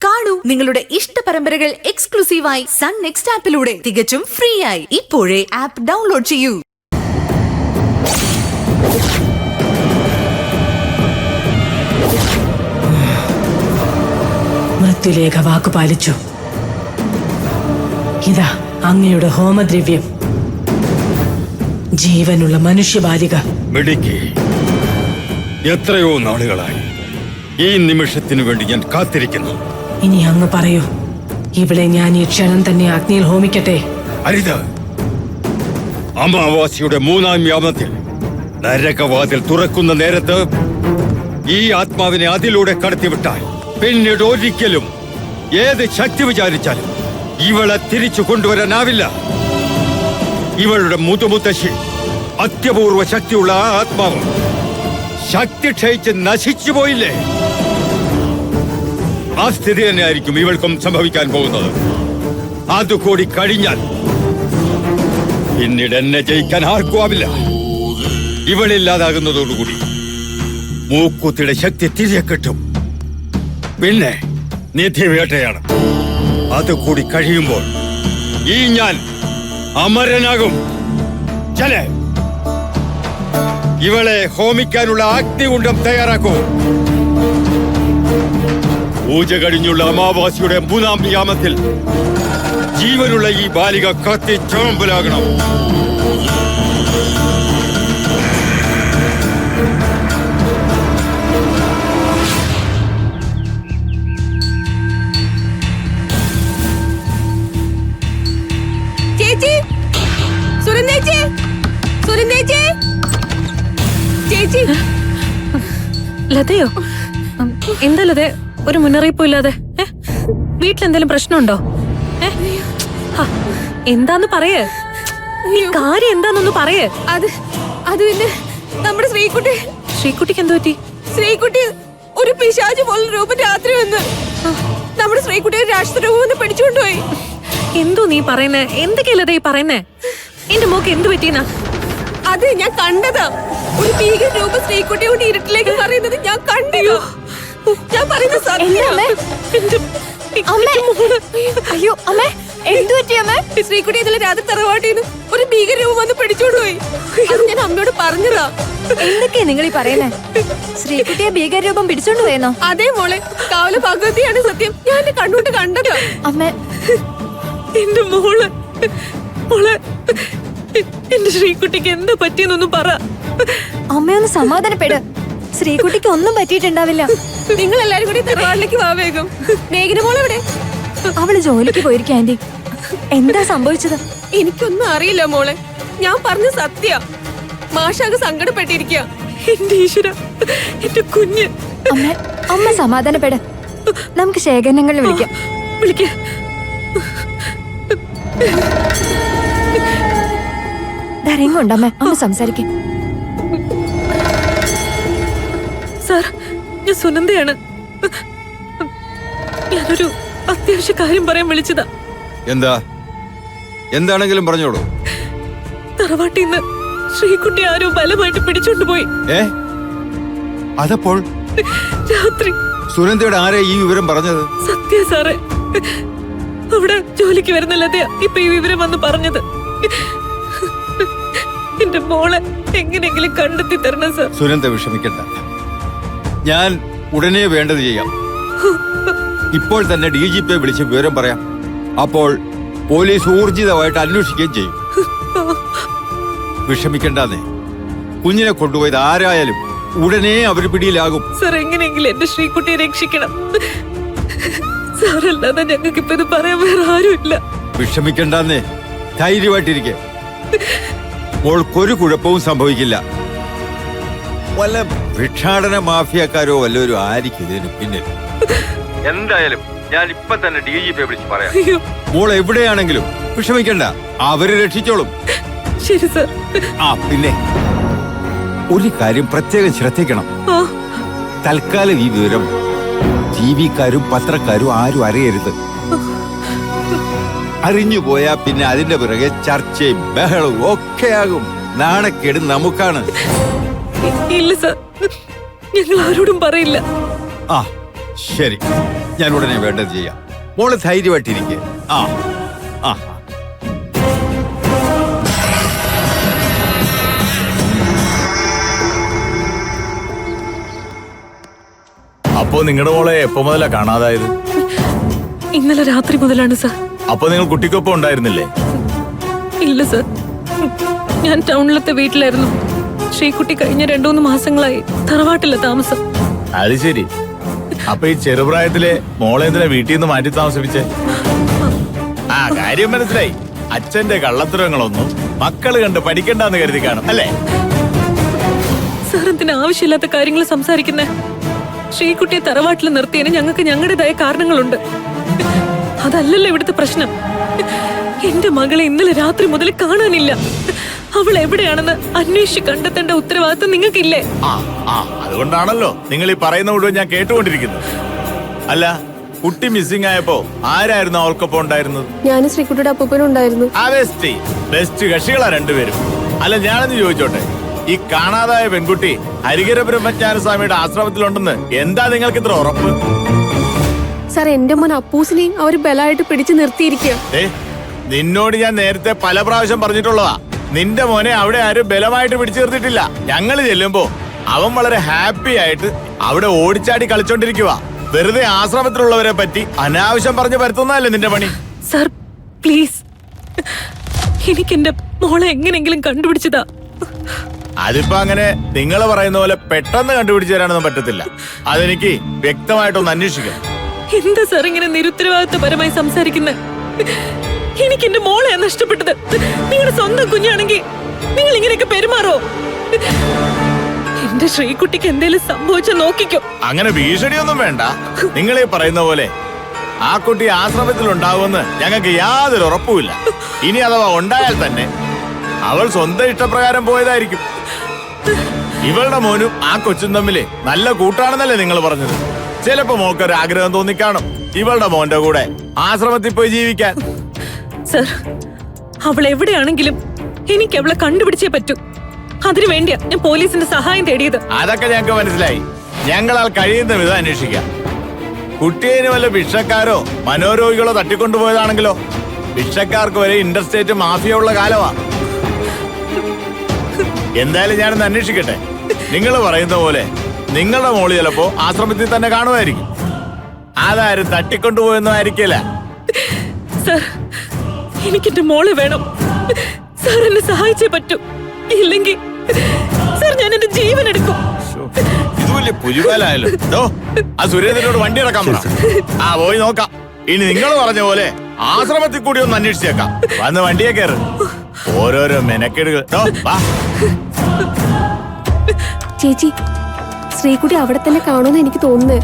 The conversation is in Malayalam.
കാണൂ നിങ്ങളുടെ ഇഷ്ട പരമ്പരകൾ എക്സ്ക്ലൂസീവായി സൺ നെക്സ്റ്റ് ആപ്പിലൂടെ തികച്ചും ഫ്രീ ആയി. ഇപ്പോഴേ ആപ്പ് ഡൗൺലോഡ് ചെയ്യൂ. മൃത്യുലേഖ വാക്കു പാലിച്ചു. ഇതാ അങ്ങയുടെ ഹോമദ്രവ്യം. ജീവനുള്ള മനുഷ്യബാലിക. മിടുക്കി, എത്രയോ നാളുകളായി ഈ നിമിഷത്തിനു വേണ്ടി ഞാൻ കാത്തിരിക്കുന്നു. ഇനി അങ്ങ് പറയൂ, ഇവിടെ ഞാൻ ഈ ക്ഷണം തന്നെ അഗ്നിയിൽ ഹോമിക്കട്ടെ? അരുത്. അമാവാസിയുടെ 3-ാം യാമത്തിൽ നരകവാതിൽ തുറക്കുന്ന നേരത്ത് ഈ ആത്മാവിനെ അതിലൂടെ കടത്തിവിട്ടാൽ പിന്നീട് ഒരിക്കലും ഏത് ശക്തി വിചാരിച്ചാലും ഇവളെ തിരിച്ചു കൊണ്ടുവരാനാവില്ല. ഇവളുടെ മുതുമുത്തശ്ശി അത്യപൂർവ ശക്തിയുള്ള ആ ആത്മാവ് ശക്തി ക്ഷയിച്ച് നശിച്ചു പോയില്ലേ? ആ സ്ഥിതി തന്നെയായിരിക്കും ഇവൾക്കും സംഭവിക്കാൻ പോകുന്നത്. അതുകൂടി കഴിഞ്ഞാൽ പിന്നീട് എന്നെ ജയിക്കാൻ ആർക്കും ആവില്ല. ഇവളില്ലാതാകുന്നതോടുകൂടി മൂക്കുത്തിയുടെ ശക്തി തിരികെ കിട്ടും. പിന്നെ നിധി വേട്ടയാണ്. അതുകൂടി കഴിയുമ്പോൾ ഈ ഞാൻ അമരനാകും. ചലേ, ഇവളെ ഹോമിക്കാനുള്ള അഗ്നികുണ്ഡം തയ്യാറാക്കൂ. പൂജ കഴിഞ്ഞുള്ള അമാവാസിയുടെ 3-ാം യാമത്തിൽ ജീവനുള്ള ഈ ബാലിക കത്തി ചാമ്പലാകണം. ചേച്ചി, സുരന്ദേച്ചി, സുരന്ദേച്ചി, ചേച്ചി. ലതയോ? എന്താ ലത, ഒരു മുന്നറിയിപ്പും ഇല്ലാതെ? വീട്ടിലെന്തെങ്കിലും പ്രശ്നമുണ്ടോ? എന്താന്ന് പറയേ, ഈ കാര്യം എന്താന്നൊന്ന് പറയേ. അത് പിന്നെ നമ്മുടെ ശ്രീകുട്ടിക്ക് എന്ത് പറ്റി? ശ്രീകുട്ടി ഒരു പിശാച് പോലെ രൂപം രാത്രി വന്ന് നമ്മുടെ ശ്രീകുട്ടിയെ രാഷ്ട്രരൂപം ഒന്ന് പിടിച്ചുകൊണ്ടുപോയി. എന്തോ നീ പറയുന്നേ? എന്തൊക്കെയല്ലേ ഈ പറയുന്നേ? എന്റെ മോക്ക് എന്ത് പറ്റീന്നാ? അത് ഞാൻ കണ്ടതാ. ഒരു ഭീകര രൂപം ശ്രീകുട്ടിയെ കൊണ്ട് ഇരുട്ടിലേക്ക് പറയുന്നത് ഞാൻ കണ്ടു. ഞാൻ പറയുന്നത് സത്യം. അയ്യോ അമ്മേ, എന്തു പറ്റി അമ്മേ? ശ്രീകുട്ടി ഇന്നലെ രാത്രി തറവാട്ടിന്ന് ഒരു ഭീകര രൂപം വന്ന് പിടിച്ചോണ്ടുപോയി. അത് ഞാൻ അമ്മയോട് പറഞ്ഞതാ. എന്തൊക്കെയാ നിങ്ങൾ ഈ പറയുന്നേ? ശ്രീകുട്ടിയെ ഭീകര രൂപം പിടിച്ചോണ്ട് പോയെന്നോ? അതേ മോളെ, കാവല ഭഗവതിയാണ് സത്യം. ഞാൻ എന്റെ കണ്ണോട്ട് കണ്ടതാ. അമ്മേ, എന്റെ മോള് മോളെ, എന്റെ ശ്രീകുട്ടിക്ക് എന്താ പറ്റിയെന്നൊന്ന് പറ. അമ്മയൊന്ന് സമാധാനപ്പെട്. ശ്രീകുട്ടിക്ക് ഒന്നും പറ്റിയിട്ടുണ്ടാവില്ല. നിങ്ങൾ എല്ലാരും കൂടി തറവാട്ടിലേക്ക് വാ വേഗം. മേഘന മോളെ എവിടെ? അവള് ജോലിക്ക് പോയിരിക്കും ആന്റി. എന്താ സംഭവിച്ചത്? എനിക്കൊന്നും അറിയില്ല മോളെ. ഞാൻ പറഞ്ഞ സത്യ. മാഷാകെ സങ്കടപ്പെട്ടിരിക്കുക. എന്റെ ഈശ്വര, എന്റെ കുഞ്ഞ്. അമ്മ സമാധാനപ്പെട്. നമുക്ക് ശേഖരണങ്ങളിൽ വിളിക്കാം. വിളിക്ക. ധൈര്യമുണ്ടമ്മേ, അമ്മ സംസാരിക്കാം. സാർ, ഞാൻ സുനന്ദയാണ്. ഞാനൊരു അത്യാവശ്യ കാര്യം പറയാൻ വിളിച്ചതാ. എന്താണെങ്കിലും പറഞ്ഞോളൂ. തറവാട്ടിന്ന് ശ്രീകുട്ടി ആരോ ബലമായിട്ട് പിടിച്ചോണ്ടുപോയി. അതപ്പോൾ രാത്രി. സുനന്ദയുടെ ആരെ ഈ വിവരം പറഞ്ഞത്? സത്യ സാറേ, അവിടെ ജോലിക്ക് വരുന്ന ലതയാ ഇപ്പൊ ഈ വിവരം വന്ന് പറഞ്ഞത്. എന്റെ മോളെ എങ്ങനെയെങ്കിലും കണ്ടെത്തി തരണം സാർ. സുനന്ദ വിഷമിക്കണ്ട, ഞാൻ ഉടനെ വേണ്ടത് ചെയ്യാം. ഇപ്പോൾ തന്നെ DGP വിളിച്ച് വിവരം പറയാം. അപ്പോൾ പോലീസ് ഊർജിതമായിട്ട് അന്വേഷിക്കുകയും ചെയ്യും. വിഷമിക്കണ്ടെന്നേ, കുഞ്ഞിനെ കൊണ്ടുപോയത് ആരായാലും ഉടനെ അവർ പിടിയിലാകും. സാർ, എങ്ങനെയെങ്കിലും എന്റെ ശ്രീകുട്ടിയെ രക്ഷിക്കണം സാറല്ലാതെ ഞങ്ങൾക്ക് ഇപ്പൊ ഇത് പറയാൻ വേറെ ആരുമില്ല. വിഷമിക്കണ്ടെന്നേ, ധൈര്യമായിട്ടിരിക്കെ. മോൾക്കൊരു കുഴപ്പവും സംഭവിക്കില്ല. വല്ല ഭിക്ഷാടന മാഫിയക്കാരോ വല്ലവരും ആയിരിക്കും ഇതിന് പിന്നിൽ. എന്തായാലും ഞാൻ ഇപ്പൊ തന്നെ DGP വിളിച്ച് പറയാം. മോൾ എവിടെയാണെങ്കിലും വിഷമിക്കണ്ട, അവര് രക്ഷിച്ചോളും. ശരി സാർ. പിന്നെ ഒരു കാര്യം പ്രത്യേകം ശ്രദ്ധിക്കണം. തൽക്കാലം ഈ വിവരം ടിവിക്കാരും പത്രക്കാരും ആരും അറിയരുത്. അറിഞ്ഞുപോയാ പിന്നെ അതിന്റെ പിറകെ ചർച്ചയും ബഹളവും ഒക്കെയാകും. നാണക്കേട് നമുക്കാണ്. ഇല്ല സാർ, ഞങ്ങൾ ആരോടും പറയില്ല. ശരി, ഞാൻ ഉടനെ വേണ്ടത് ചെയ്യാം. മോള് ധൈര്യമായിട്ടിരിക്കെ. ആ ആ അപ്പോ നിങ്ങളുടെ മോളെ എപ്പോ മുതലാ കാണാതായത്? ഇന്നലെ രാത്രി മുതലാണ് സർ. അപ്പൊ നിങ്ങൾ കുട്ടിക്കൊപ്പം ഉണ്ടായിരുന്നില്ലേ? ഇല്ല സർ, ഞാൻ ടൗണിലത്തെ വീട്ടിലായിരുന്നു. ശ്രീകുട്ടി കഴിഞ്ഞ 2-3 മാസങ്ങളായി തറവാട്ടില്ല താമസം. അത് ശരി. അപ്പൊ ഈ ചെറുപ്രായത്തിലെ മോളെ എന്തിനാ വീട്ടിൽ നിന്ന് മാറ്റി താമസിപ്പിച്ചേ? ആ കാര്യം മനസ്സിലായി. അച്ഛന്റെ കള്ളത്തരങ്ങളൊന്നും മക്കള് കണ്ട് പഠിക്കണ്ടെന്ന് കരുതി കാണും അല്ലേ? സാർ എന്തിനാ ആവശ്യമില്ലാത്ത കാര്യങ്ങൾ സംസാരിക്കുന്നേ? ശ്രീകുട്ടിയെ തറവാട്ടിൽ നിർത്തിയതിന് ഞങ്ങൾക്ക് ഞങ്ങളുടേതായ കാരണങ്ങളുണ്ട്. അതല്ലല്ലോ ഇവിടുത്തെ പ്രശ്നം. എന്റെ മകളെ ഇന്നലെ രാത്രി മുതൽ കാണാനില്ല. അവൾ എവിടെയാണെന്ന് അന്വേഷിച്ച് കണ്ടെത്തേണ്ട ഉത്തരവാദിത്വം നിങ്ങൾക്കില്ലേ? അതുകൊണ്ടാണല്ലോ നിങ്ങൾ ഈ പറയുന്ന മുഴുവൻ ഞാൻ കേട്ടുകൊണ്ടിരിക്കുന്നത്. അല്ല, കുട്ടി മിസ്സിംഗ് ആയപ്പോ ആരായിരുന്നു അവൾക്കൊപ്പം ഉണ്ടായിരുന്നത്? ഞാനും ശ്രീകുട്ടിയുടെ അപ്പൂപ്പനും ഉണ്ടായിരുന്നു. ആ ബെസ്റ്റ് കക്ഷികളാ രണ്ടുപേരും. അല്ല, ഞാനെന്ന് ചോദിച്ചോട്ടെ, ഈ കാണാതായ പെൺകുട്ടി ഹരിഹര ബ്രഹ്മജ്ഞാനസ്വാമിയുടെ ആശ്രമത്തിലുണ്ടെന്ന് എന്താ നിങ്ങൾക്ക് ഇത്ര ഉറപ്പ്? സാർ, എന്റെ മോൻ അപ്പൂസിനെയും അവര് ബലമായിട്ട് പിടിച്ചു നിർത്തിയിരിക്കുക. നിന്നോട് ഞാൻ നേരത്തെ പല പ്രാവശ്യം പറഞ്ഞിട്ടുള്ളതാ, നിന്റെ മോനെ അവിടെ ആരും ബലമായിട്ട് പിടിച്ചു നിർത്തിയിട്ടില്ല. ഞങ്ങള് ചെല്ലുമ്പോ അവൻ വളരെ ഹാപ്പി ആയിട്ട് അവിടെ ഓടിച്ചാടി കളിച്ചോണ്ടിരിക്കുക. വെറുതെ ആശ്രമത്തിലുള്ളവരെ പറ്റി അനാവശ്യം പറഞ്ഞു പരത്തുന്നതല്ലേ നിന്റെ പണി? സാർ പ്ലീസ്, എനിക്ക് എന്റെ മോളെ എങ്ങനെങ്കിലും കണ്ടുപിടിച്ചതാ. അതിപ്പോ അങ്ങനെ നിങ്ങൾ പറയുന്ന പോലെ പെട്ടെന്ന് കണ്ടുപിടിച്ചു തരാനൊന്നും പറ്റത്തില്ല. അതെനിക്ക് വ്യക്തമായിട്ടൊന്ന് അന്വേഷിക്കണം. എന്താ സാർ ഇങ്ങനെ നിരുത്തരവാദിത്വപരമായി സംസാരിക്കുന്നത്? എനിക്ക് എന്റെ മോളെ നഷ്ടപ്പെട്ടത്. നിങ്ങളുടെ സ്വന്തം കുഞ്ഞാണെങ്കിൽ നിങ്ങൾ ഇങ്ങനെയൊക്കെ പെരുമാറോ? എന്റെ ശ്രീകുട്ടിക്ക് എന്തേലും സംഭവിച്ച നോക്കിക്കോ. അങ്ങനെ ഭീഷണിയൊന്നും വേണ്ട. നിങ്ങളീ പറയുന്ന പോലെ ആ കുട്ടി ആശ്രമത്തിൽ ഉണ്ടാവുമെന്ന് ഞങ്ങൾക്ക് യാതൊരു ഉറപ്പുമില്ല. ഇനി അഥവാ ഉണ്ടായാൽ തന്നെ അവൾ സ്വന്തം ഇഷ്ടപ്രകാരം പോയതായിരിക്കും. ഇവളുടെ മോനും ആ കൊച്ചും തമ്മില് നല്ല കൂട്ടാണെന്നല്ലേ നിങ്ങൾ പറഞ്ഞത്? ചിലപ്പോ മോക്കൊരു ആഗ്രഹം തോന്നിക്കാണും ഇവളുടെ മോന്റെ കൂടെ ആശ്രമത്തിൽ പോയി ജീവിക്കാൻ. സർ, അവൾ എവിടെയാണെങ്കിലും എനിക്ക് അവളെ കണ്ടുപിടിച്ചേ പറ്റൂ. അതിനു വേണ്ടിയാ ഞാൻ പോലീസിന്റെ സഹായം തേടിയത്. അതൊക്കെ ഞങ്ങൾക്ക് മനസ്സിലായി. ഞങ്ങളാൽ കഴിയുന്ന വിധം അന്വേഷിക്കാം. കുട്ടിയേന് വല്ല ഭിക്ഷക്കാരോ മനോരോഗികളോ തട്ടിക്കൊണ്ടുപോയതാണെങ്കിലോ? ഭിക്ഷക്കാർക്ക് വരെ ഇന്റർസ്റ്റേറ്റ് മാഫിയ ഉള്ള കാലമാ. എന്തായാലും ഞാനൊന്ന് അന്വേഷിക്കട്ടെ. നിങ്ങൾ പറയുന്ന പോലെ നിങ്ങളുടെ മോള് ചിലപ്പോ ആശ്രമത്തിൽ തന്നെ കാണുമായിരിക്കും. അതാരും തട്ടിക്കൊണ്ടുപോയൊന്നും ആയിരിക്കില്ല. സർ, എനിക്കെന്റെ മോളെ വേണം. സാർ എന്നെ സഹായിച്ചേ പറ്റൂ. ഇല്ലെങ്കിൽ സാർ ഞാൻ എന്റെ ജീവൻ എടുക്കും. ഇത് വലിയ പുലിവാലായല്ലോ. ആ സുരേന്ദ്രനോട് വണ്ടി ഇറക്കാൻ പറ. ആ പോയി നോക്കാം. ഇനി നിങ്ങൾ പറഞ്ഞ പോലെ ആശ്രമത്തിൽ കൂടി ഒന്ന് അന്വേഷിച്ചേക്കാം. വന്ന് വണ്ടിയെ കയറ്. ഓരോരോ മെനക്കെടുകൾ. ചേച്ചി, ശ്രീകുട്ടി അവിടെ തന്നെ കാണുമെന്ന് എനിക്ക് തോന്നുന്നേ.